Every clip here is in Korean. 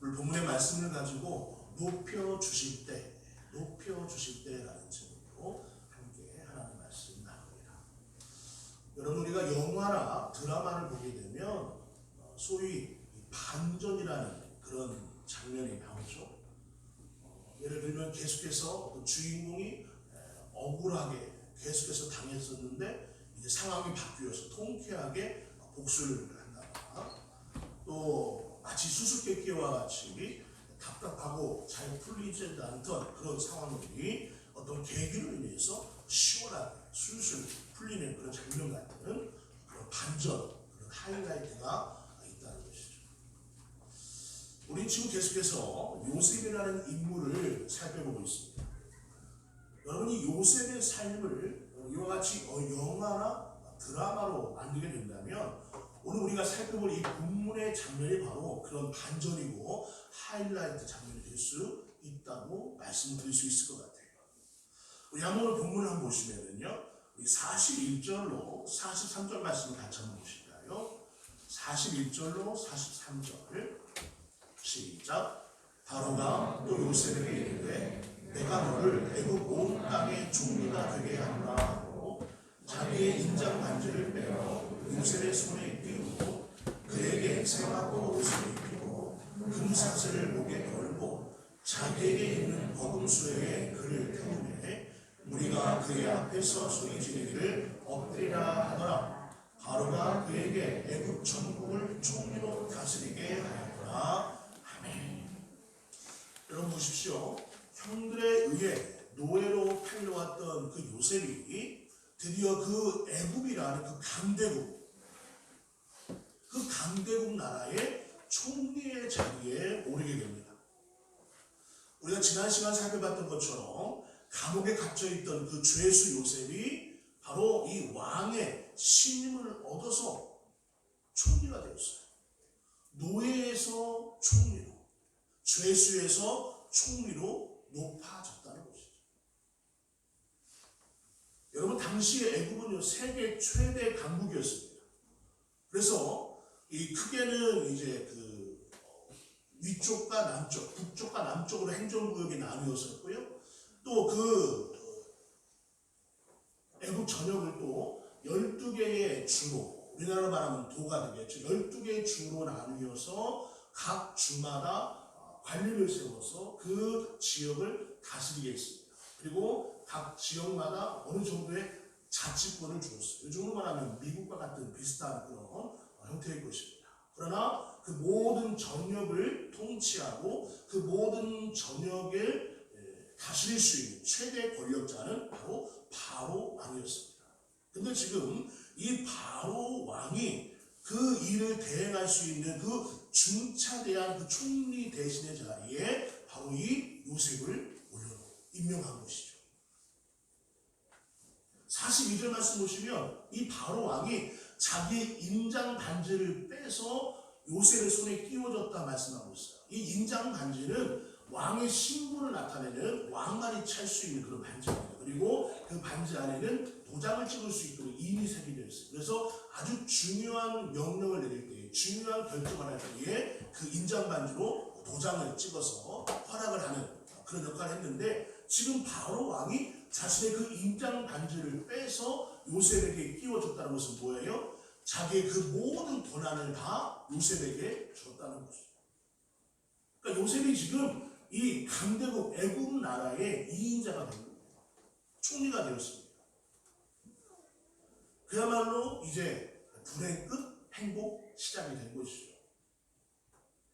오늘 본문의 말씀을 가지고 높여주실 때라는 제목으로 함께 하나님의 말씀 나눕니다. 여러분, 우리가 영화나 드라마를 보게 되면 소위 반전이라는 그런 장면이 나오죠. 예를 들면 계속해서 주인공이 억울하게 계속해서 당했었는데 이제 상황이 바뀌어서 통쾌하게 복수를 한다거나, 또 마치 수수께끼와 같이 답답하고 잘 풀리지 않던 그런 상황들이 어떤 계기로 인해서 시원하게 술술 풀리는 그런 장면 같은 그런 반전, 그런 하이라이트가 있다는 것이죠. 우리 지금 계속해서 요셉이라는 인물을 살펴보고 있습니다. 여러분이 요셉의 삶을 이와 같이 영화나 드라마로 만들게 된다면 오늘 우리가 살펴볼 이 본문의 장면이 바로 그런 반전이고 하이라이트 장면이 될 수 있다고 말씀드릴 수 있을 것 같아요. 우리 한번 본문을 한번 보시면요, 41절로 43절 말씀을 같이 한번 보실까요? 41절로 43절 시작. 바로가 또 요셉에게 이르되 내가 너를 애굽 온 땅의 종리가 되게 하노라 하고 자기의 인장 반지를 빼어 요셉의 손에 띄우고 그에게 세마포 옷을 입히고 금사슬을 목에 걸고 자기에게 있는 버금수레에 그를 태우매 무리가 그의 앞에서 소리 지르기를 엎드리라 하더라. 바로가 그에게 애굽 전국을 총리로 다스리게 하였더라. 아멘. 여러분 보십시오. 형들에 의해 노예로 팔려왔던 그 요셉이 드디어 그 애굽이라는 그 강대국 나라의 총리의 자리에 오르게 됩니다. 우리가 지난 시간 살펴봤던 것처럼 감옥에 갇혀있던 그 죄수 요셉이 바로 이 왕의 신임을 얻어서 총리가 되었어요. 노예에서 총리로, 죄수에서 총리로 높아졌다는 것이죠. 여러분, 당시의 애굽은요, 세계 최대 강국이었습니다. 그래서 이 크게는 이제 그 위쪽과 남쪽, 북쪽과 남쪽으로 행정구역이 나뉘었었고요. 또 그 애국 전역을 또 12개의 주로, 우리나라로 말하면 도가 되겠죠. 12개의 주로 나누어서 각 주마다 관리를 세워서 그 지역을 다스리게 했습니다. 그리고 각 지역마다 어느 정도의 자치권을 주었어요. 요즘으로 말하면 미국과 같은 비슷한 그런 형태의 것입니다. 그러나 그 모든 전역을 통치하고 그 모든 전역을 다스릴 수 있는 최대 권력자는 바로 왕이었습니다. 근데 지금 이 바로 왕이 그 일을 대행할 수 있는 그 중차대한 그 총리 대신의 자리에 바로 이 요셉을 임명한 것이죠. 42절 말씀 보시면 이 바로 왕이 자기 인장 반지를 빼서 요셉의 손에 끼워줬다 말씀하고 있어요. 이 인장 반지는 왕의 신분을 나타내는 왕만이 찰 수 있는 그런 반지입니다. 그리고 그 반지 안에는 도장을 찍을 수 있도록 인이 새겨져 있어요. 그래서 아주 중요한 명령을 내릴 때, 중요한 결정을 할 때에 그 인장 반지로 도장을 찍어서 허락을 하는 그런 역할을 했는데, 지금 바로 왕이 자신의 그 인장 반지를 빼서 요셉에게 끼워줬다는 것은 뭐예요? 자기의 그 모든 권한을 다 요셉에게 줬다는 것이죠. 그러니까 요셉이 지금 이 강대국 애굽 나라의 2인자가 된 겁니다. 총리가 되었습니다. 그야말로 이제 불행 끝, 행복 시작이 된 것이죠.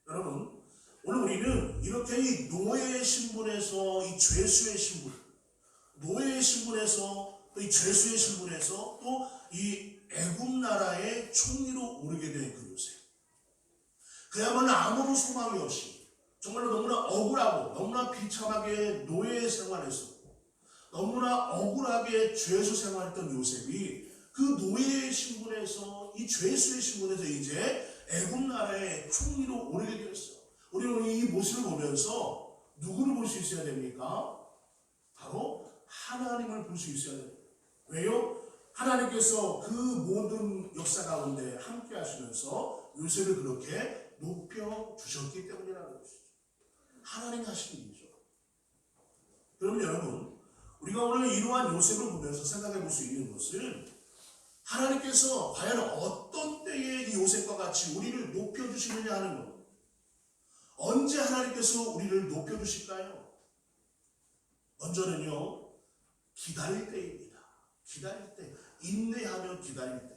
여러분, 오늘 우리는 이렇게 이 노예의 신분에서 이 죄수의 신분, 노예의 신분에서 또 이 죄수의 신분에서 또 이 애굽 나라의 총리로 오르게 된 그 요셉. 그야말로 아무런 소망이 없이 정말로 너무나 억울하고 너무나 비참하게 노예 생활했었고 너무나 억울하게 죄수 생활했던 요셉이 그 노예의 신분에서 이 죄수의 신분에서 이제 애굽 나라의 총리로 오르게 되었어요. 우리는 이 모습을 보면서 누구를 볼 수 있어야 됩니까? 바로 하나님을 볼 수 있어야 됩니다. 왜요? 하나님께서 그 모든 역사 가운데 함께 하시면서 요셉을 그렇게 높여주셨기 때문이라는 것이죠. 하나님이 하신 일이죠. 그러면 여러분, 우리가 오늘 이러한 요셉을 보면서 생각해 볼 수 있는 것은 하나님께서 과연 어떤 때에 이 요셉과 같이 우리를 높여주시느냐 하는 것. 언제 하나님께서 우리를 높여주실까요? 먼저는요, 기다릴 때입니다. 기다릴 때, 인내하며 기다릴 때.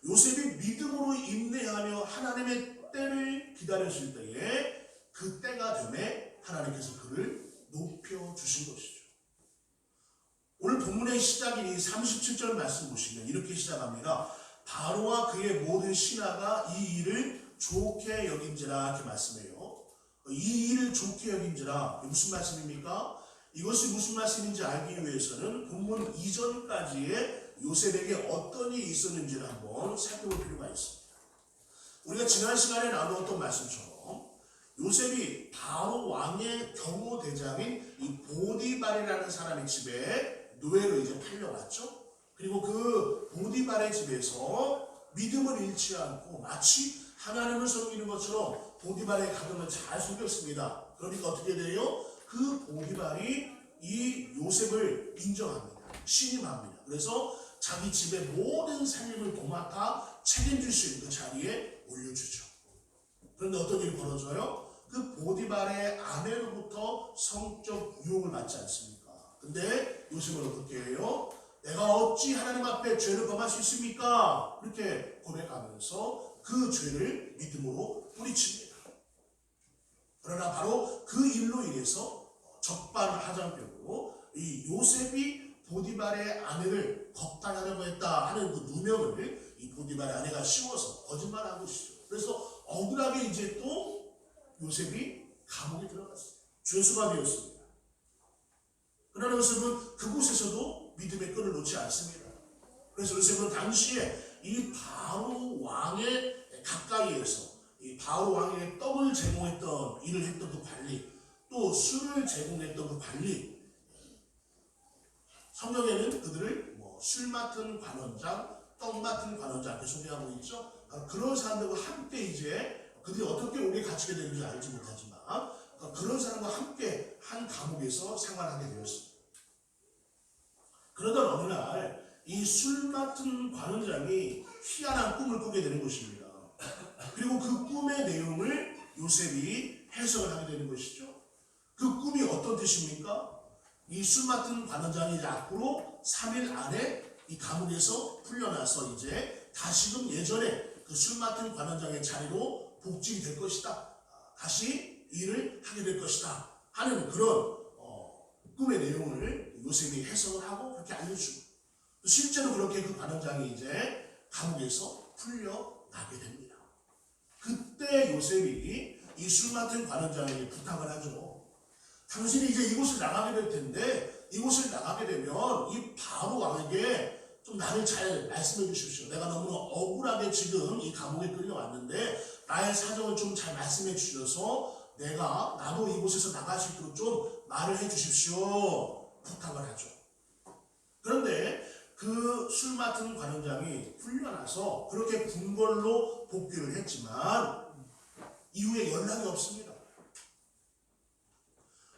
요셉이 믿음으로 인내하며 하나님의 때를 기다렸을 때에 그 때가 되매 하나님께서 그를 높여주신 것이죠. 오늘 본문의 시작인 이 37절 말씀 보시면 이렇게 시작합니다. 바로와 그의 모든 신하가 이 일을 좋게 여긴지라 이렇게 말씀해요. 이 일을 좋게 여긴지라 무슨 말씀입니까? 이것이 무슨 말씀인지 알기 위해서는 본문 이전까지의 요셉에게 어떤 일이 있었는지를 한번 살펴볼 필요가 있습니다. 우리가 지난 시간에 나누었던 말씀처럼 요셉이 바로 왕의 경호대장인 이 보디발이라는 사람의 집에 노예로 이제 팔려갔죠. 그리고 그 보디발의 집에서 믿음을 잃지 않고 마치 하나님을 섬기는 것처럼 보디발의 가정을 잘 속였습니다. 그러니까 어떻게 돼요? 그 보디발이 이 요셉을 인정합니다. 신임합니다. 그래서 자기 집의 모든 살림을 도맡아 책임질 수 있는 그 자리에 올려주죠. 그런데 어떤 일이 벌어져요? 그 보디발의 아내로부터 성적 유혹을 받지 않습니까? 근데 요셉은 어떻게 해요? 내가 어찌 하나님 앞에 죄를 범할 수 있습니까? 이렇게 고백하면서 그 죄를 믿음으로 뿌리칩니다. 그러나 바로 그 일로 인해서 적반하장벽으로 이 요셉이 보디발의 아내를 겁탈하려고 했다 하는 그 누명을 이 보디발의 아내가 씌워서 거짓말하고 있죠. 그래서 억울하게 이제 또 요셉이 감옥에 들어갔어요. 죄수가 되었습니다. 그러나 요셉은 그곳에서도 믿음의 끈을 놓지 않습니다. 그래서 요셉은 당시에 이 바로 왕의 가까이에서 이 바로 왕에게 떡을 제공했던 일을 했던 그 관리, 또 술을 제공했던 그 관리, 성경에는 그들을 술 맡은 관원장, 떡 맡은 관원장 이렇게 소개하고 있죠. 그런 사람들과 함께 이제 그들이 어떻게 오래 갇히게 되는지 알지 못하지만 그런 사람과 함께 한 감옥에서 생활하게 되었습니다. 그러던 어느 날 이 술 맡은 관원장이 희한한 꿈을 꾸게 되는 것입니다. 그리고 그 꿈의 내용을 요셉이 해석을 하게 되는 것이죠. 그 꿈이 어떤 뜻입니까? 이 술 맡은 관원장이 이제 앞으로 3일 안에 이 감옥에서 풀려나서 이제 다시금 예전에 그 술 맡은 관원장의 자리로 복직이 될 것이다. 다시 일을 하게 될 것이다. 하는 그런 꿈의 내용을 요셉이 해석을 하고 그렇게 알려주고 실제로 그렇게 그 관원장이 이제 감옥에서 풀려나게 됩니다. 그때 요셉이 이 술 맡은 관원장에게 부탁을 하죠. 당신이 이제 이곳을 나가게 될 텐데 이곳을 나가게 되면 이 바로 왕에게 좀 나를 잘 말씀해 주십시오. 내가 너무나 억울하게 지금 이 감옥에 끌려왔는데 나의 사정을 좀 잘 말씀해 주셔서 나도 이곳에서 나갈 수 있도록 좀 말을 해 주십시오. 부탁을 하죠. 그런데 그 술 맡은 관원장이 풀려나서 그렇게 군 걸로 복귀를 했지만 이후에 연락이 없습니다.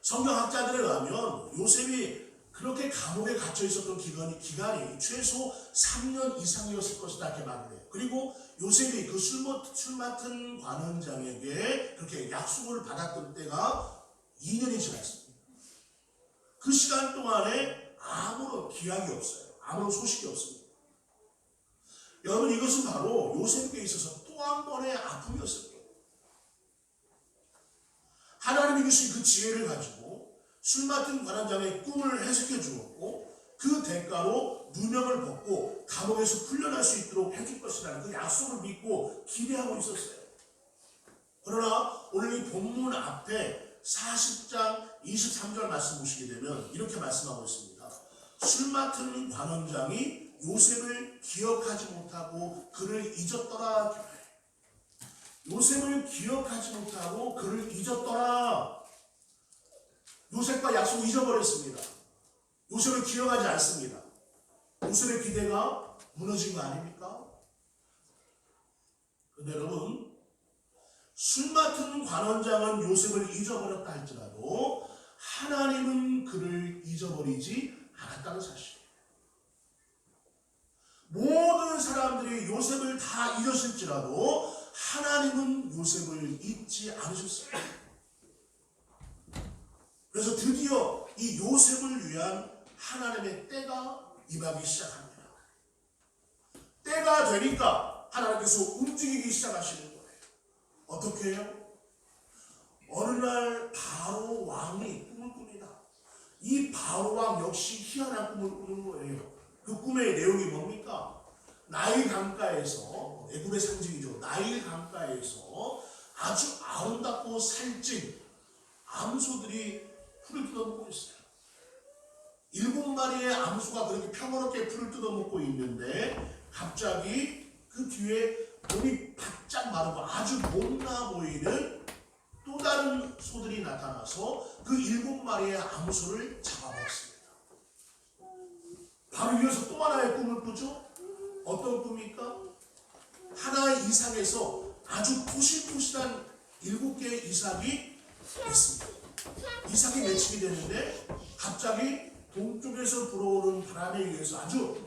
성경학자들에 의하면 요셉이 그렇게 감옥에 갇혀 있었던 기간이 최소 3년 이상이었을 것이다 이렇게 말을 해요. 그리고 요셉이 그 술 맡은 관원장에게 그렇게 약속을 받았던 때가 2년이 지났습니다. 그 시간 동안에 아무런 기약이 없어요. 아무런 소식이 없습니다. 여러분 이것은 바로 요셉에게 있어서 또 한 번의 아픔이었을 거예요. 하나님이 주신 그 지혜를 가지고 술 맡은 관원장의 꿈을 해석해 주었고 그 대가로 누명을 벗고 감옥에서 풀려날 수 있도록 해줄 것이라는 그 약속을 믿고 기대하고 있었어요. 그러나 오늘 이 본문 앞에 40장 23절 말씀 보시게 되면 이렇게 말씀하고 있습니다. 술 맡은 관원장이 요셉을 기억하지 못하고 그를 잊었더라. 요셉을 기억하지 못하고 그를 잊었더라. 요셉과 약속을 잊어버렸습니다. 요셉을 기억하지 않습니다. 요셉의 기대가 무너진 거 아닙니까? 그런데 여러분 술 맡은 관원장은 요셉을 잊어버렸다 할지라도 하나님은 그를 잊어버리지 않았다는 사실이에요. 모든 사람들이 요셉을 다 잊었을지라도 하나님은 요셉을 잊지 않으셨어요. 그래서 드디어 이 요셉을 위한 하나님의 때가 임하기 시작합니다. 때가 되니까 하나님께서 움직이기 시작하시는 거예요. 어떻게 해요? 어느 날 바로 왕이 꿈을 꿉니다. 이 바로 왕 역시 희한한 꿈을 꾸는 거예요. 그 꿈의 내용이 뭡니까? 나일 강가에서, 애굽의 상징이죠. 나일 강가에서 아주 아름답고 살찐 암소들이 풀을 뜯어먹고 있어요. 7마리의 암소가 그렇게 평화롭게 풀을 뜯어먹고 있는데 갑자기 그 뒤에 몸이 바짝 마르고 아주 못나 보이는 또 다른 소들이 나타나서 그 7마리의 암소를 잡아먹습니다. 바로 이어서 또 하나의 꿈을 꾸죠. 어떤 꿈입니까? 하나의 이삭에서 아주 토실토실한 7개의 이삭이 있습니다. 이삭이 맺히게 되는데 갑자기 동쪽에서 불어오는 바람에 의해서 아주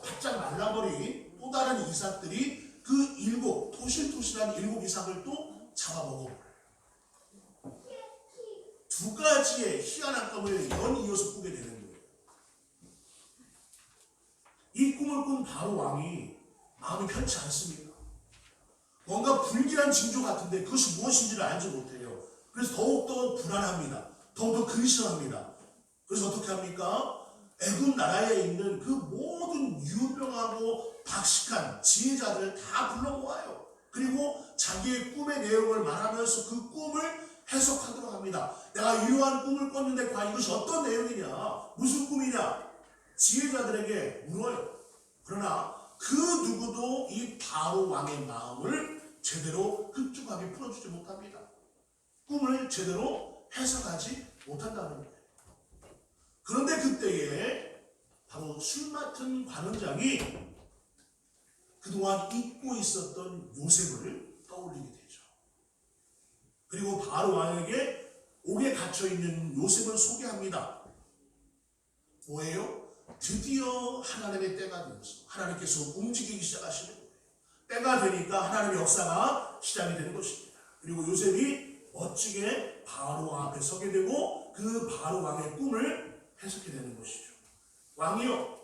바짝 말라버린 또 다른 이삭들이 그 토실토실한 7 이삭을 또 잡아먹어버려요. 2가지의 희한한 꿈을 연이어서 꾸게 되는 거예요. 이 꿈을 꾼 바로 왕이 마음이 편치 않습니다. 뭔가 불길한 징조 같은데 그것이 무엇인지를 알지 못해요. 그래서 더욱더 불안합니다. 더욱더 근심합니다. 그래서 어떻게 합니까? 애굽 나라에 있는 그 모든 유명하고 박식한 지혜자들을 다 불러 모아요. 그리고 자기의 꿈의 내용을 말하면서 그 꿈을 해석하도록 합니다. 내가 이러한 꿈을 꿨는데 과연 이것이 어떤 내용이냐? 무슨 꿈이냐? 지혜자들에게 물어요. 그러나 그 누구도 이 바로 왕의 마음을 제대로 흡족하게 풀어주지 못합니다. 꿈을 제대로 해석하지 못한다는 거예요. 그런데 그때에 바로 술 맡은 관원장이 그동안 잊고 있었던 요셉을 떠올리게 되죠. 그리고 바로 왕에게 옥에 갇혀있는 요셉을 소개합니다. 뭐예요? 드디어 하나님의 때가 되어서 하나님께서 움직이기 시작하시는 거예요. 때가 되니까 하나님의 역사가 시작이 되는 것입니다. 그리고 요셉이 멋지게 바로 왕 앞에 서게 되고 그 바로 왕의 꿈을 해석해 되는 것이죠. 왕이요,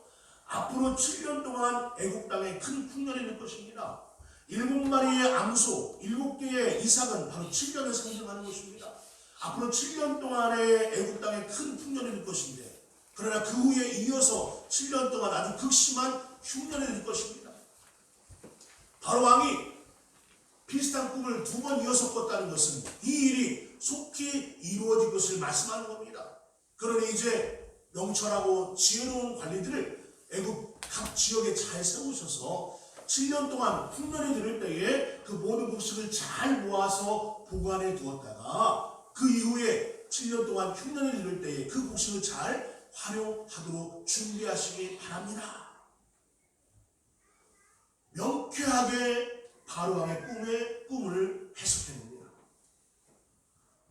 앞으로 7년 동안 애국 땅에 큰 풍년이 있는 것입니다. 7마리의 암소, 7개의 이삭은 바로 7년을 상징하는 것입니다. 앞으로 7년 동안의 애국 땅에 큰 풍년이 있는 것인데, 그러나 그 후에 이어서 7년 동안 아주 극심한 흉년이 있는 것입니다. 바로 왕이 비슷한 꿈을 2번 이어서 꿨다는 것은 이 일이 속히 이루어질 것을 말씀하는 겁니다. 그러니 이제 명철하고 지혜로운 관리들을 애굽 각 지역에 잘 세우셔서 7년 동안 흉년이 들을 때에 그 모든 곡식을 잘 모아서 보관해 두었다가 그 이후에 7년 동안 흉년이 들을 때에 그 곡식을 잘 활용하도록 준비하시기 바랍니다. 명쾌하게 바로 왕의 꿈을 해석해냅니다.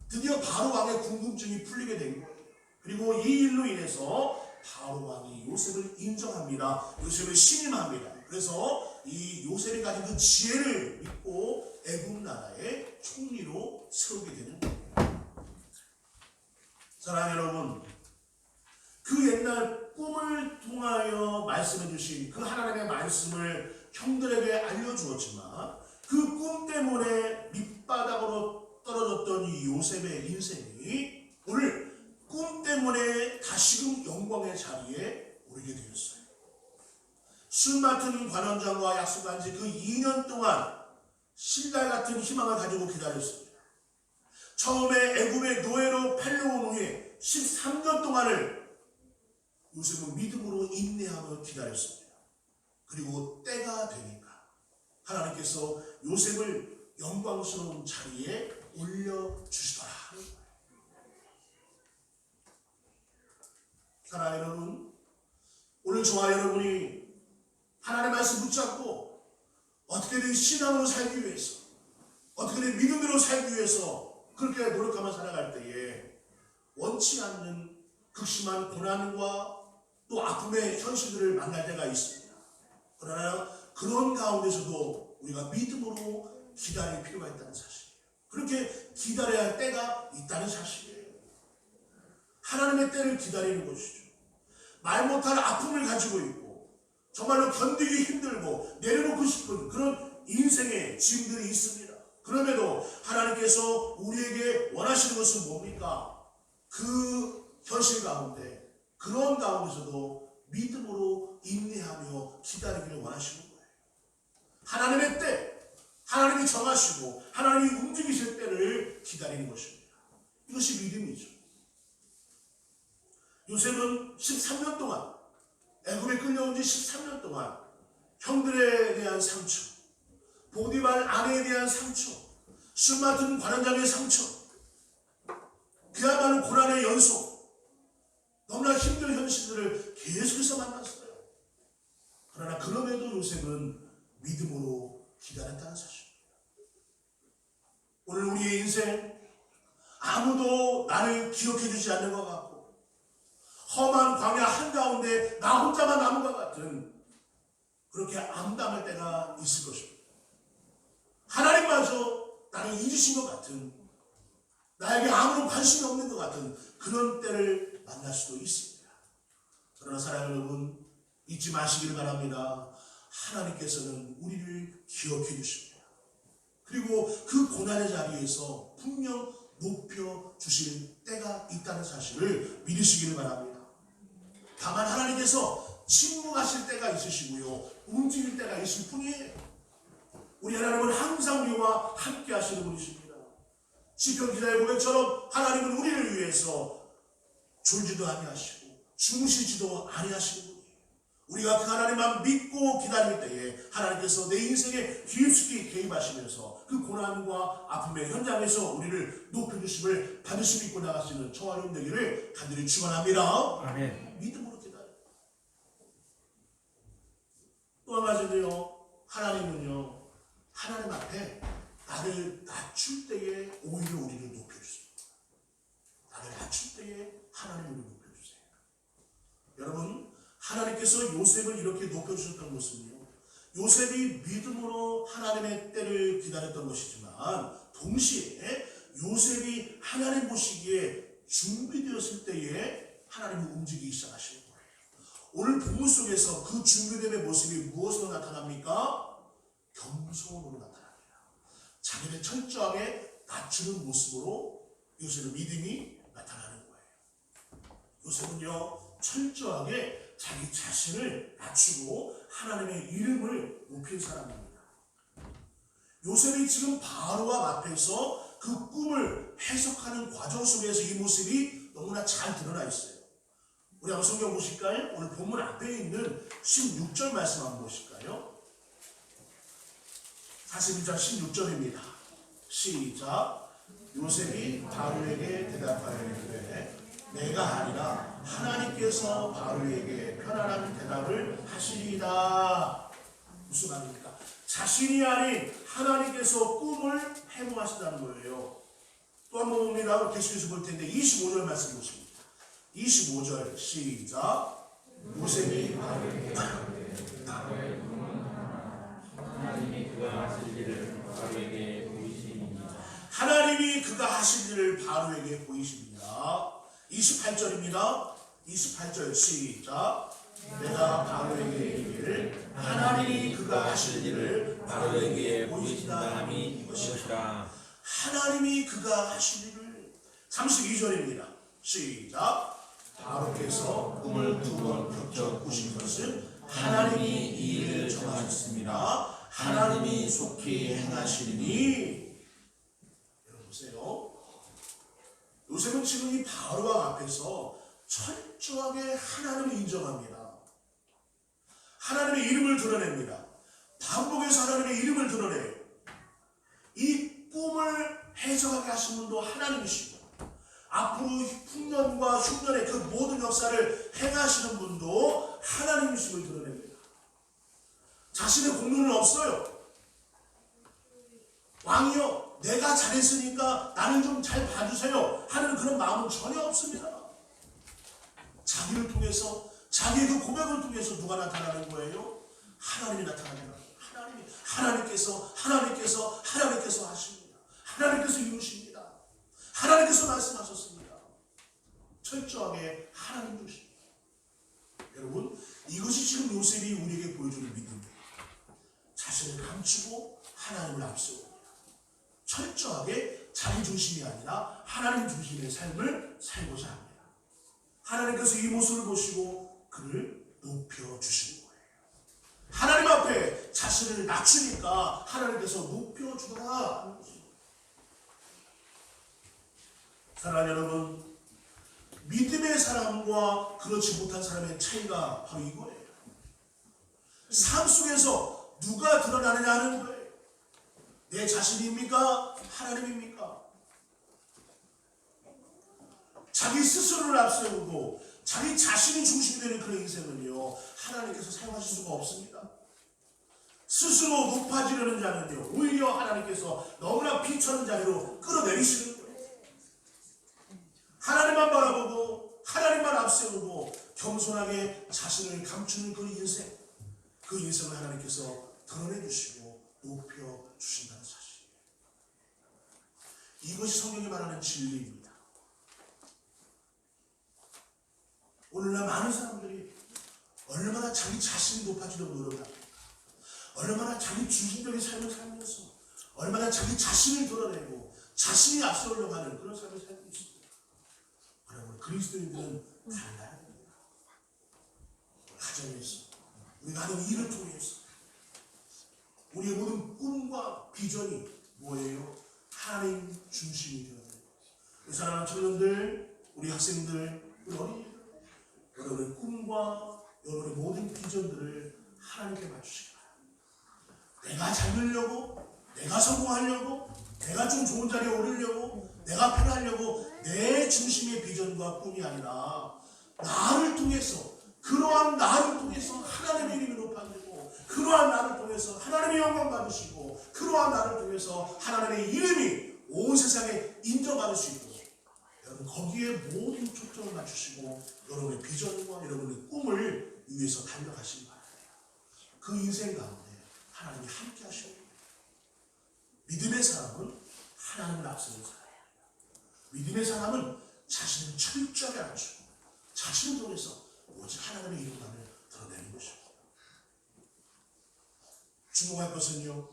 드디어 바로 왕의 궁금증이 풀리게 된 거예요. 그리고 이 일로 인해서 바로 왕이 요셉을 인정합니다. 요셉을 신임합니다. 그래서 이 요셉이 가진 그 지혜를 믿고 애굽 나라의 총리로 세우게 되는 거예요. 사랑하는 여러분, 그 옛날 꿈을 통하여 말씀해 주신 그 하나님의 말씀을 형들에게 알려주었지만 그 꿈 때문에 밑바닥으로 떨어졌던 이 요셉의 인생이 오늘 꿈 때문에 다시금 영광의 자리에 오르게 되었어요. 술 맡은 관원장과 약속한 지 그 2년 동안 신랄 같은 희망을 가지고 기다렸습니다. 처음에 애굽의 노예로 팔려온 후에 13년 동안을 요셉은 믿음으로 인내하며 기다렸습니다. 그리고 때가 되니까 하나님께서 요셉을 영광스러운 자리에 올려주시더라. 사랑하는 여러분, 오늘 저와 여러분이 하나님의 말씀 붙잡고 어떻게든 신앙으로 살기 위해서 어떻게든 믿음대로 살기 위해서 그렇게 노력하며 살아갈 때에 원치 않는 극심한 고난과 또 아픔의 현실들을 만날 때가 있습니다. 그러나 그런 가운데서도 우리가 믿음으로 기다릴 필요가 있다는 사실이에요. 그렇게 기다려야 할 때가 있다는 사실이에요. 하나님의 때를 기다리는 것이죠. 말 못할 아픔을 가지고 있고 정말로 견디기 힘들고 내려놓고 싶은 그런 인생의 짐들이 있습니다. 그럼에도 하나님께서 우리에게 원하시는 것은 뭡니까? 그 현실 가운데 그런 가운데서도 믿음으로 인내하며 기다리기를 원하시는 거예요. 하나님의 때, 하나님이 정하시고 하나님이 움직이실 때를 기다리는 것입니다. 이것이 믿음이죠. 요셉은 13년 동안 애굽에 끌려온 지 13년 동안 형들에 대한 상처, 보디발 아내에 대한 상처, 술 맡은 관원장의 상처, 그야말로 고난의 연속, 너무나 힘든 현실들을 계속해서 만났어요. 그러나 그럼에도 요셉은 믿음으로 기다렸다는 사실입니다. 오늘 우리의 인생 아무도 나를 기억해 주지 않는 것 같고 험한 광야 한가운데 나 혼자만 남은 것 같은 그렇게 암담할 때가 있을 것입니다. 하나님마저 나를 잊으신 것 같은 나에게 아무런 관심이 없는 것 같은 그런 때를 만날 수도 있습니다. 그러나 사랑하는 여러분 잊지 마시기를 바랍니다. 하나님께서는 우리를 기억해 주십니다. 그리고 그 고난의 자리에서 분명 높여주실 때가 있다는 사실을 믿으시기를 바랍니다. 다만 하나님께서 침묵하실 때가 있으시고요. 움직일 때가 있을 뿐이에요. 우리 하나님은 항상 우리와 함께 하시는 분이십니다. 시편 기자의 고백처럼 하나님은 우리를 위해서 졸지도 아니하시고 주무시지도 아니하시는 분이에요. 우리가 그 하나님만 믿고 기다릴 때에 하나님께서 내 인생에 깊숙이 개입하시면서 그 고난과 아픔의 현장에서 우리를 높여주심을 반드시 믿고 나가시는 저와 여러분 되기를 간절히 축원합니다. 아멘. 믿음으로 기다려. 또 한 가지는요. 하나님은요. 하나님 앞에 나를 낮출 때에 오히려 우리를 높여주십니다. 나를 낮출 때에 하나님을 높여주세요. 여러분 하나님께서 요셉을 이렇게 높여주셨던 것은요. 요셉이 믿음으로 하나님의 때를 기다렸던 것이지만 동시에 요셉이 하나님 보시기에 준비되었을 때에 하나님이 움직이기 시작하시는 거예요. 오늘 본문 속에서 그 준비됨의 모습이 무엇으로 나타납니까? 겸손으로 나타납니다. 자기를 철저하게 낮추는 모습으로 요셉의 믿음이 나타나는 거예요. 요셉은요 철저하게 자기 자신을 낮추고 하나님의 이름을 높인 사람입니다. 요셉이 지금 바로와 앞에서 그 꿈을 해석하는 과정 속에서 이 모습이 너무나 잘 드러나 있어요. 우리 한번 성경 보실까요? 오늘 본문 앞에 있는 16절 말씀 한번 보실까요? 42장 16절입니다. 시작. 요셉이 바로에게 대답하여 이르되 내가 아니라 하나님께서 바로에게 편안한 대답을 하시리이다. 무슨 말입니까? 자신이 아닌 하나님께서 꿈을 해몽하신다는 거예요. 또 한 번 봅니다. 계속해서 볼 텐데 25절 말씀 보십니다. 25절 시작. 요셉이 바로에게 하나님이 그가 하실 일을 바로에게 보이시니라. 하나님이 그가 하실 일을 바로에게 보이십니다. 28절입니다. 28절 시작. 내가 바로에게 이르기를 하나님이 그가 하실 일을 바로에게 보이신다 함이 이것이라. 하나님이 그가 하실 일을. 32절입니다. 시작. 바로께서 꿈을 두 번 겹쳐 꾸신 것은 하나님이 이 일을 정하셨습니다. 하나님이 속히 행하시리니. 여러분 보세요. 요셉은 지금 이 바로왕 앞에서 철저하게 하나님을 인정합니다. 하나님의 이름을 드러냅니다. 반복해서 하나님의 이름을 드러내요. 이 꿈을 해석하게 하신 분도 하나님이시고 앞으로 풍년과 흉년의 그 모든 역사를 행하시는 분도 하나님이심을 드러냅니다. 자신의 공로는 없어요. 왕이요 내가 잘했으니까 나는 좀 잘 봐주세요 하는 그런 마음은 전혀 없습니다. 자기를 통해서, 자기의 그 고백을 통해서 누가 나타나는 거예요? 하나님이 나타나는 거예요. 하나님께서 하십니다. 하나님께서 이루십니다. 하나님께서 말씀하셨습니다. 철저하게 하나님 주십니다. 여러분, 이것이 지금 요셉이 우리에게 보여주는 믿음이에요. 자신을 감추고 하나님을 앞세웁니다. 철저하게 자기 중심이 아니라 하나님 중심의 삶을 살고자 합니다. 하나님께서 이 모습을 보시고 그를 높여주시는 거예요. 하나님 앞에 자신을 낮추니까 하나님께서 높여주더라 하는 것입니다. 사랑하는 여러분, 믿음의 사람과 그렇지 못한 사람의 차이가 바로 이거예요. 삶 속에서 누가 드러나느냐 하는 거예요. 내 자신입니까? 하나님입니까? 자기 스스로를 앞세우고 자기 자신이 중심이 되는 그런 인생은요, 하나님께서 사용하실 수가 없습니다. 스스로 높아지려는 자는요, 오히려 하나님께서 너무나 비천한 자리로 끌어내리시는 거예요. 하나님만 바라보고 하나님만 앞세우고 겸손하게 자신을 감추는 그 인생, 그 인생을 하나님께서 드러내주시고 높여주신다는 사실이에요. 이것이 성경이 말하는 진리입니다. 오늘날 많은 사람들이 얼마나 자기 자신이 높아지려고 노력합니다. 얼마나 자기 중심적인 삶을 살면서 얼마나 자기 자신을 드러내고 자신이 앞서려고 하는 그런 삶을 살고 있습니다. 그러면 그리스도인들은 달라야 됩니다. 가정에서, 우리가 하는 일을 통해서 우리의 모든 꿈과 비전이 뭐예요? 하나님 중심이 되어야 돼요. 우리 사랑하는 청년들, 우리 학생들, 우리 어린이들, 여러분의 꿈과 여러분의 모든 비전들을 하나님께 맞추시기 바랍니다. 내가 잘 되려고, 내가 성공하려고, 내가 좀 좋은 자리에 오르려고, 내가 편하려고 내 중심의 비전과 꿈이 아니라 나를 통해서, 그러한 나를 통해서 하나님의 이름이 높아지고, 그러한 나를 통해서 하나님의 영광 받으시고, 그러한 나를 통해서 하나님의 이름이 온 세상에 인정받을 수 있도록 여러분 거기에 모든 초점을 맞추시고 여러분의 비전과 여러분의 꿈을 위해서 달려가시기 바랍니다. 그 인생 가운데 하나님이 함께 하셔야 됩니다. 믿음의 사람은 하나님을 앞세우는 사람입니다. 믿음의 사람은 자신을 철저하게 알아주고 자신을 통해서 오직 하나님의 이름만을 드러내는 것입니다. 주목할 것은요,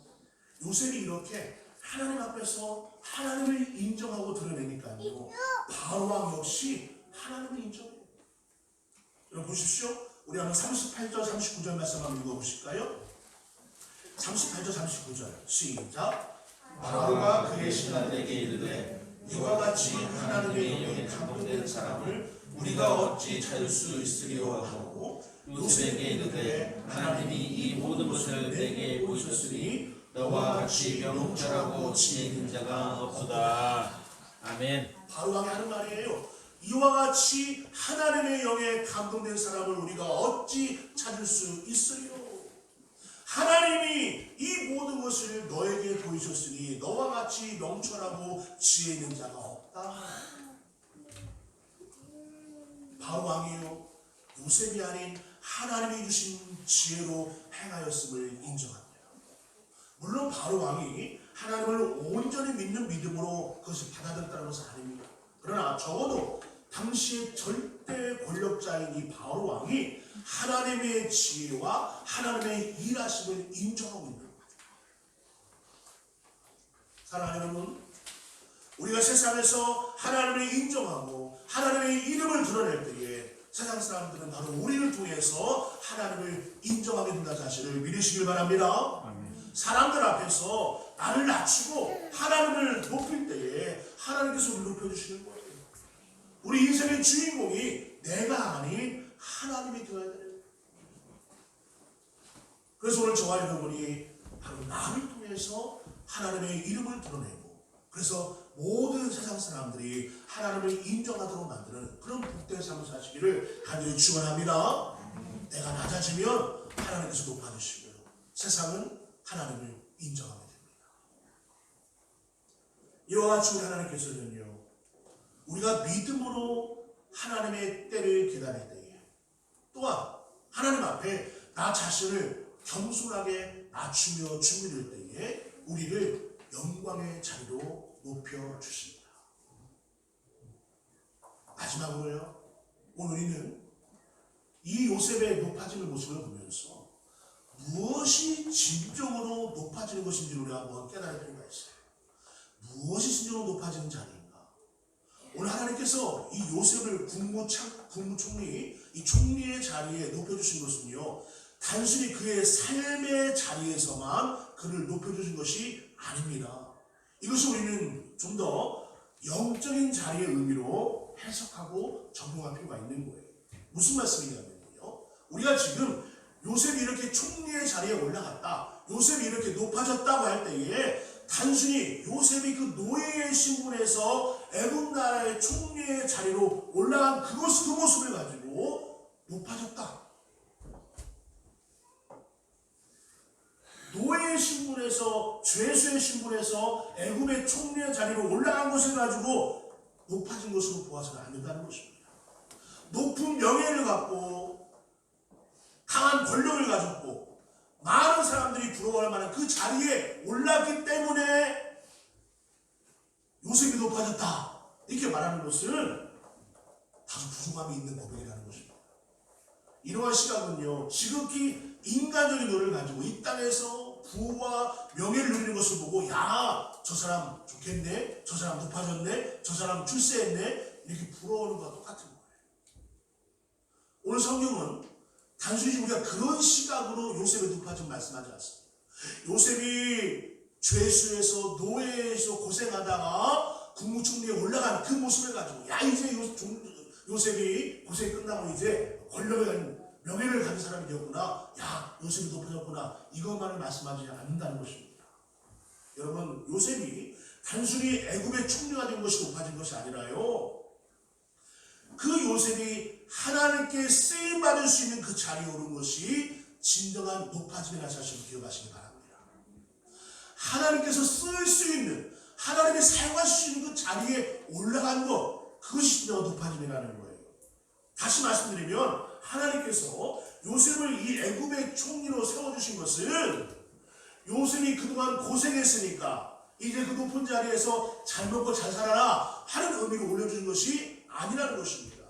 요셉이 이렇게 하나님 앞에서 하나님을 인정하고 드러내니까요, 바로왕 역시 하나님을 인정해요. 여러분 보십시오. 우리 한번 38절 39절 말씀 한번 읽어보실까요? 38절 39절 시작. 바로가 그의 신하들에게 이르되 이와 같이 하나님의 영에 감동된 사람을 우리가 어찌 찾을 수 있으리요 하고 요셉에게 이르되 하나님이 이 모든 것을 내게 보이셨으니 너와 같이 명철하고 지혜 있는 자가 없도다. 아멘. 바로왕이 하는 말이에요. 이와 같이 하나님의 영에 감동된 사람을 우리가 어찌 찾을 수 있으리요. 하나님이 이 모든 것을 너에게 보이셨으니 너와 같이 명철하고 지혜 있는 자가 없다. 바로왕이요, 요셉이 아닌 하나님이 주신 지혜로 행하였음을 인정합니다. 물론 바로왕이 하나님을 온전히 믿는 믿음으로 그것을 받아들였다는 것은 아닙니다. 그러나 적어도 당시의 절대 권력자인 이 바로왕이 하나님의 지혜와 하나님의 일하심을 인정하고 있는 겁니다. 사랑하는 여러분, 우리가 세상에서 하나님을 인정하고 하나님의 이름을 드러낼 때에 세상 사람들은 바로 우리를 통해서 하나님을 인정하게 된다는 사실을 믿으시길 바랍니다. 아멘. 사람들 앞에서 나를 낮추고 하나님을 높일 때에 하나님께서 우리를 높여주시는 거예요. 우리 인생의 주인공이 내가 아닌 하나님이 되어야 돼요. 그래서 오늘 저와 여러분이 바로 나를 통해서 하나님의 이름을 드러내고, 그래서 모든 세상 사람들이 하나님을 인정하도록 만드는 그런 복된 삶을 사시기를 간절히 축원합니다. 내가 낮아지면 하나님께서 높아주시고요, 세상은 하나님을 인정하게 됩니다. 이와 같이 우리 하나님께서는요, 우리가 믿음으로 하나님의 때를 기다릴 때에, 또한 하나님 앞에 나 자신을 겸손하게 낮추며 준비될 때에 우리를 영광의 자리로 높여주십니다. 마지막으로요, 오늘 우리는 이 요셉의 높아지는 모습을 보면서 무엇이 진정으로 높아지는 것인지 우리가 한번 깨달을 필요가 있어요. 무엇이 진정으로 높아지는 자리인가? 오늘 하나님께서 이 요셉을 국무총리, 이 총리의 자리에 높여주신 것은요, 단순히 그의 삶의 자리에서만 그를 높여주신 것이 아닙니다. 이것을 우리는 좀 더 영적인 자리의 의미로 해석하고 적용할 필요가 있는 거예요. 무슨 말씀이냐면요, 우리가 지금 요셉이 이렇게 총리의 자리에 올라갔다, 요셉이 이렇게 높아졌다고 할 때에 단순히 요셉이 그 노예의 신분에서 애굽 나라의 총리의 자리로 올라간 그 모습을 가지고 높아졌다, 노예의 신분에서, 죄수의 신분에서 애굽의 총리의 자리로 올라간 것을 가지고 높아진 것으로 보아서는 안 된다는 것입니다. 높은 명예를 갖고 강한 권력을 가졌고 많은 사람들이 부러워할 만한 그 자리에 올랐기 때문에 요셉이 높아졌다, 이렇게 말하는 것은 다소 부족함이 있는 고백이라는 것입니다. 이러한 시각은요, 지극히 인간적인 노를 가지고 이 땅에서 부와 명예를 누리는 것을 보고, 야, 저 사람 좋겠네, 저 사람 높아졌네, 저 사람 출세했네, 이렇게 부러워하는 것과 똑같은 거예요. 오늘 성경은 단순히 우리가 그런 시각으로 요셉의 높아짐 말씀하지 않습니다. 요셉이 죄수에서 노예에서 고생하다가 국무총리에 올라간 그 모습을 가지고, 야, 이제 요셉이 고생이 끝나고 이제 권력을 가진, 명예를 가진 사람이 되었구나, 야, 요셉이 높아졌구나, 이것만을 말씀하지 않는다는 것입니다. 여러분, 요셉이 단순히 애굽의 총리가 된 것이 높아진 것이 아니라요, 그 요셉이 하나님께 쓰임받을 수 있는 그 자리에 오른 것이 진정한 높아짐이라는 사실을 기억하시기 바랍니다. 하나님께서 쓸 수 있는, 하나님이 사용하실 수 있는 그 자리에 올라간 것, 그것이 진정한 높아짐이라는 거예요. 다시 말씀드리면 하나님께서 요셉을 이 애굽의 총리로 세워주신 것은 요셉이 그동안 고생했으니까 이제 그 높은 자리에서 잘 먹고 잘 살아라 하는 의미로 올려주신 것이 아니라는 것입니다.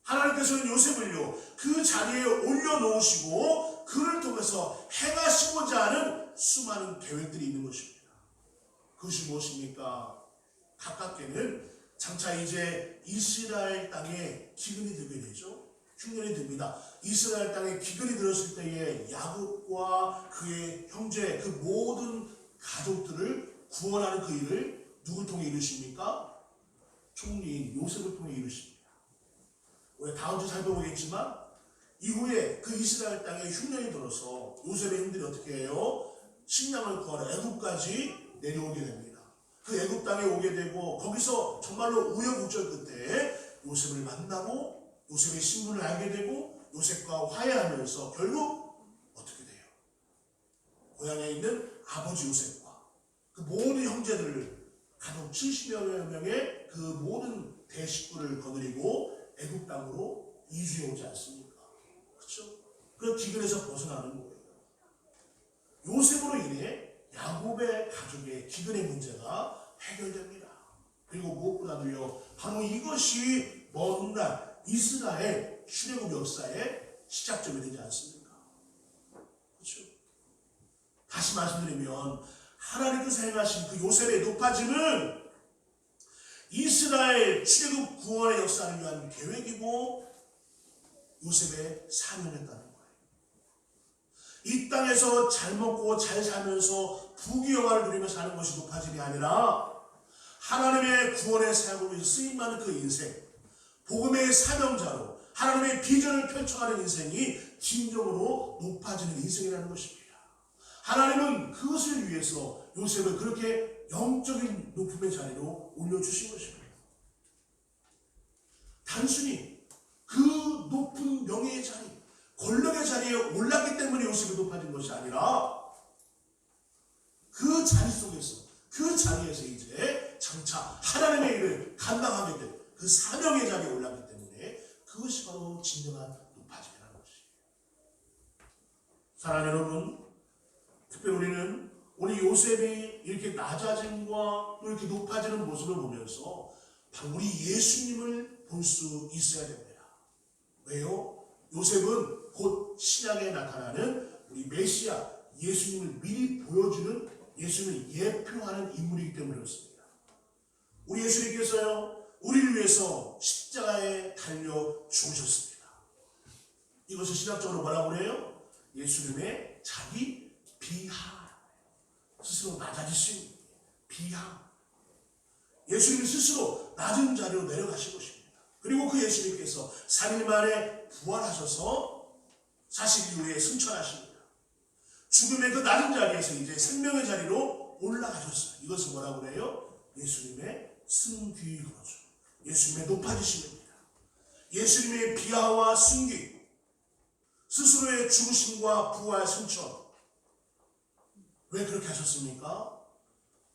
하나님께서는 요셉을요, 그 자리에 올려놓으시고 그를 통해서 행하시고자 하는 수많은 계획들이 있는 것입니다. 그것이 무엇입니까? 가깝게는 장차 이제 이스라엘 땅에 기근이 들게 되죠. 흉년이 듭니다. 이스라엘 땅에 기근이 들었을 때에 야곱과 그의 형제, 그 모든 가족들을 구원하는 그 일을 누굴 통해 이루십니까? 총리인 요셉을 통해 이루십니다. 우리 다음 주 살펴보겠지만 이후에 그 이스라엘 땅에 흉년이 들어서 요셉의 형들이 어떻게 해요? 식량을 구하러 애굽까지 내려오게 됩니다. 그 애굽 땅에 오게 되고 거기서 정말로 우여곡절 끝에 요셉을 만나고 요셉의 신분을 알게 되고 요셉과 화해하면서 결국 어떻게 돼요? 고향에 있는 아버지 요셉과 그 모든 형제들을 가족 70여 명의 그 모든 대식구를 거느리고 애굽 땅으로 이주해 오지 않습니까? 그렇죠? 그 기근에서 벗어나는 거예요. 요셉으로 인해 야곱의 가족의 기근의 문제가 해결됩니다. 그리고 무엇보다도요, 바로 이것이 먼 날 이스라엘 출애굽 역사의 시작점이 되지 않습니까? 그렇죠? 다시 말씀드리면 하나님께서 행하신 그 요셉의 높아짐은 이스라엘 출애굽 구원의 역사를 위한 계획이고 요셉의 사명이었다는 거예요. 이 땅에서 잘 먹고 잘 살면서 부귀영화를 누리며 사는 것이 높아짐이 아니라 하나님의 구원의 사역을 위해서 쓰임받는 그 인생, 복음의 사명자로 하나님의 비전을 펼쳐가는 인생이 진정으로 높아지는 인생이라는 것입니다. 하나님은 그것을 위해서 요셉을 그렇게 영적인 높음의 자리로 올려주신 것입니다. 단순히 그 높은 명예의 자리, 권력의 자리에 올랐기 때문에 요셉이 높아진 것이 아니라 그 자리 속에서, 그 그 자리에서 이제 장차 하나님의 일을 감당하게 된 그 사명의 자리에 올랐기 때문에 그것이 바로 진정한 높아짐이라는 것이에요. 사랑하는 여러분, 특별히 우리는 우리 요셉이 이렇게 낮아짐과 또 이렇게 높아지는 모습을 보면서 바로 우리 예수님을 볼 수 있어야 됩니다. 왜요? 요셉은 곧 신약에 나타나는 우리 메시아 예수님을 미리 보여주는, 예수님을 예표하는 인물이기 때문에 그렇습니다. 우리 예수님께서요, 우리를 위해서 십자가에 달려 죽으셨습니다. 이것을 신학적으로 뭐라고 그래요? 예수님의 자기 비하, 스스로 낮아지신 비하. 예수님이 스스로 낮은 자리로 내려가신 것입니다. 그리고 그 예수님께서 3일 만에 부활하셔서 40일 후에 승천하십니다. 죽음의 그 낮은 자리에서 이제 생명의 자리로 올라가셨어요. 이것을 뭐라고 그래요? 예수님의 승귀 그러죠. 예수님의 높아지심입니다. 예수님의 비하와 승귀, 스스로의 죽으심과 부활, 승천. 왜 그렇게 하셨습니까?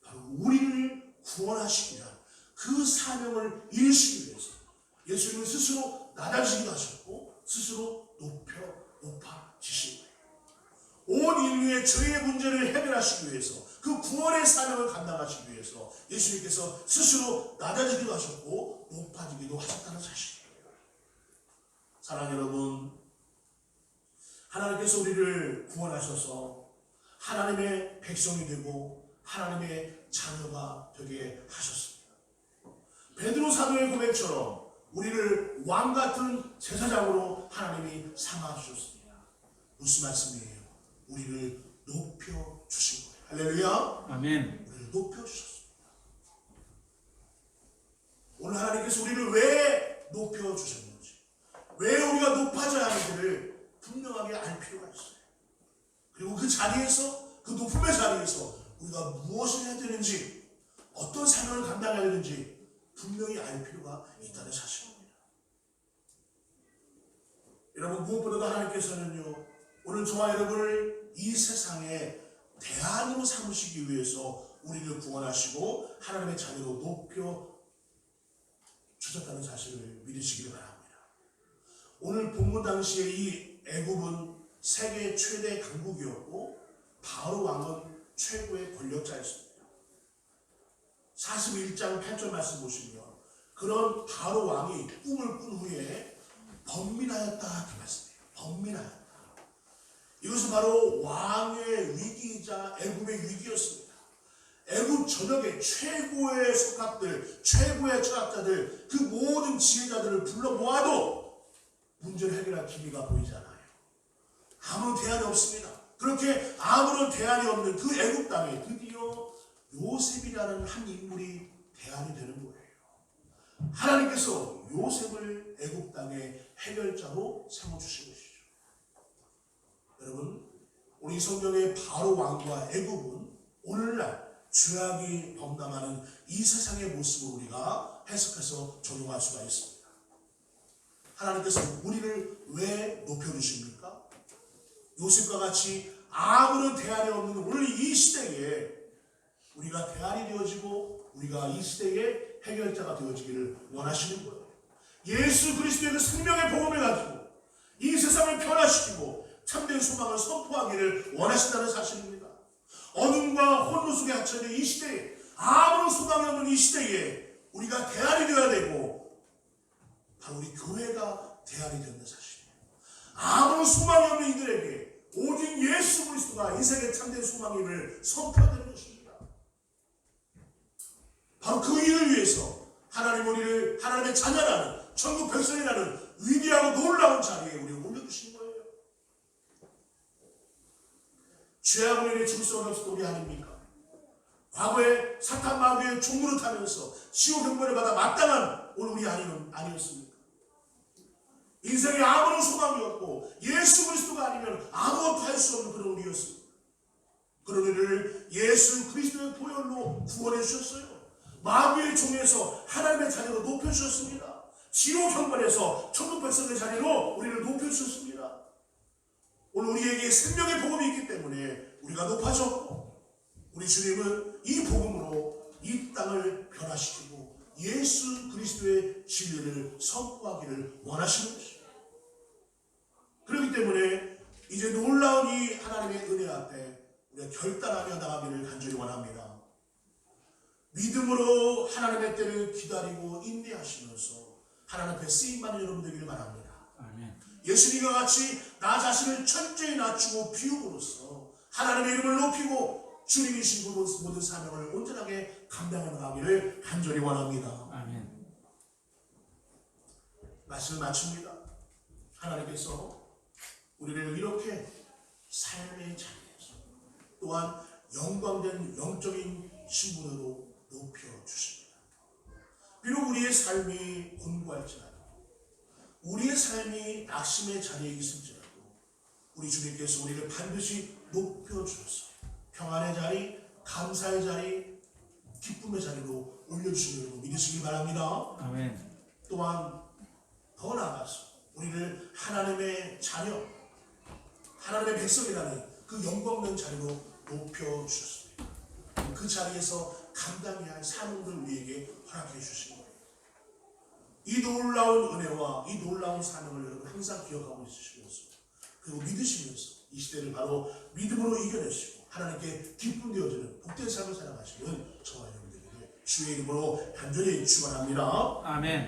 바로 우리를 구원하시기 위한 그 사명을 이루시기 위해서 예수님은 스스로 낮아지기도 하셨고 스스로 높아지신 거예요. 온 인류의 죄의 문제를 해결하시기 위해서, 그 구원의 사명을 감당하시기 위해서 예수님께서 스스로 낮아지기도 하셨고 높아지기도 하셨다는 사실이에요. 사랑하는 여러분, 하나님께서 우리를 구원하셔서 하나님의 백성이 되고 하나님의 자녀가 되게 하셨습니다. 베드로 사도의 고백처럼 우리를 왕같은 제사장으로 하나님이 삼아주셨습니다. 무슨 말씀이에요? 우리를 높여주신 거예요. 할렐루야. 아멘. 우리를 높여주셨습니다. 오늘 하나님께서 우리를 왜 높여주셨는지, 왜 우리가 높아져야 하는지를 분명하게 알 필요가 있어요. 그리고 그 자리에서, 그 높음의 자리에서 우리가 무엇을 해야 되는지, 어떤 사명을 감당해야 되는지 분명히 알 필요가 있다는 사실입니다. 여러분, 무엇보다도 하나님께서는요, 오늘 저와 여러분을 이 세상에 대안으로 삼으시기 위해서 우리를 구원하시고 하나님의 자녀로 높여 주셨다는 사실을 믿으시기를 바랍니다. 오늘 본문 당시에 이 애굽은 세계 최대 강국이었고 바로 왕은 최고의 권력자였습니다. 41장 8절 말씀 보시면 그런 바로 왕이 꿈을 꾼 후에 번민하였다 그 말씀이에요. 번민하였다. 이것은 바로 왕의 위기이자 애굽의 위기였습니다. 애굽 전역의 최고의 석학들, 최고의 철학자들, 그 모든 지혜자들을 불러 모아도 문제를 해결할 기미가 보이지 않아요. 아무런 대안이 없습니다. 그렇게 아무런 대안이 없는 그 애굽 땅에 드디어 요셉이라는 한 인물이 대안이 되는 거예요. 하나님께서 요셉을 애굽 땅의 해결자로 세워주신 것이죠. 여러분, 우리 성경의 바로 왕과 애굽은 오늘날 죄악이 범람하는 이 세상의 모습을 우리가 해석해서 적용할 수가 있습니다. 하나님께서 우리를 왜 높여주십니까? 요셉과 같이 아무런 대안이 없는 오늘 이 시대에 우리가 대안이 되어지고 우리가 이 시대의 해결자가 되어지기를 원하시는 거예요. 예수 그리스도의 그 생명의 복음을 가지고 이 세상을 변화시키고 참된 소망을 선포하기를 원하신다는 사실입니다. 어둠과 혼돈 속에 갇혀있는 이 시대에, 아무런 소망이 없는 이 시대에 우리가 대안이 되어야 되고 바로 우리 교회가 대안이 되는 사실이에요. 아무런 소망이 없는 이들에게 오직 예수 그리스도가 인생의 참된 소망임을 선포하는 것입니다. 바로 그 일을 위해서 하나님 우리를 하나님의 자녀라는, 천국 백성이라는 위대하고 놀라운 자리에 우리를 올려주신 거예요. 죄악으로 인해 죽을 수밖에 없었던 우리 아닙니까? 과거에 사탄 마귀의 종으로 타면서 지옥 형벌을 받아 마땅한 오늘 우리 아니었습니까? 인생에 아무런 소망이 없고 예수 그리스도가 아니면 아무것도 할 수 없는 그런 우리였습니다. 그런 우리를 예수 그리스도의 보혈로 구원해 주셨어요. 마귀의 종에서 하나님의 자녀로 높여주셨습니다. 지옥 형벌에서 천국 백성의 자리로 우리를 높여주셨습니다. 오늘 우리에게 생명의 복음이 있기 때문에 우리가 높아졌고 우리 주님은 이 복음으로 이 땅을 변화시키고 예수 그리스도의 진리를 선포하기를 원하시는 것입니다. 그렇기 때문에 이제 놀라운 이 하나님의 은혜 앞에 우리가 결단하며 나가기를 간절히 원합니다. 믿음으로 하나님의 때를 기다리고 인내하시면서 하나님 앞에 쓰임받는 여러분 되기를 바랍니다. 아멘. 예수님과 같이 나 자신을 철저히 낮추고 비움으로써 하나님의 이름을 높이고 주님이신 그 모든 사명을 온전하게 감당해 나가기를 간절히 원합니다. 아멘. 말씀을 마칩니다. 하나님께서 우리를 이렇게 삶의 자리에서 또한 영광된 영적인 신분으로 높여주십니다. 비록 우리의 삶이 곤고할지라도 우리의 삶이 낙심의 자리에 있을지라도 우리 주님께서 우리를 반드시 높여주셔서 평안의 자리, 감사의 자리, 기쁨의 자리로 올려주시는 여러분 믿으시기 바랍니다. 아멘. 또한 더 나아가서 우리를 하나님의 자녀, 하나님의 백성이라는 그 영광된 자리로 높여주셨습니다. 그 자리에서 감당해야 할 사명을 우리에게 허락해 주신 거예요. 이 놀라운 은혜와 이 놀라운 사명을 여러분 항상 기억하고 있으시면서 그리고 믿으시면서 이 시대를 바로 믿음으로 이겨내시고 하나님께 기쁨 되어지는 복된 삶을 살아가시는 저와 여러분들에게 주의 이름으로 간절히 축원합니다. 아멘.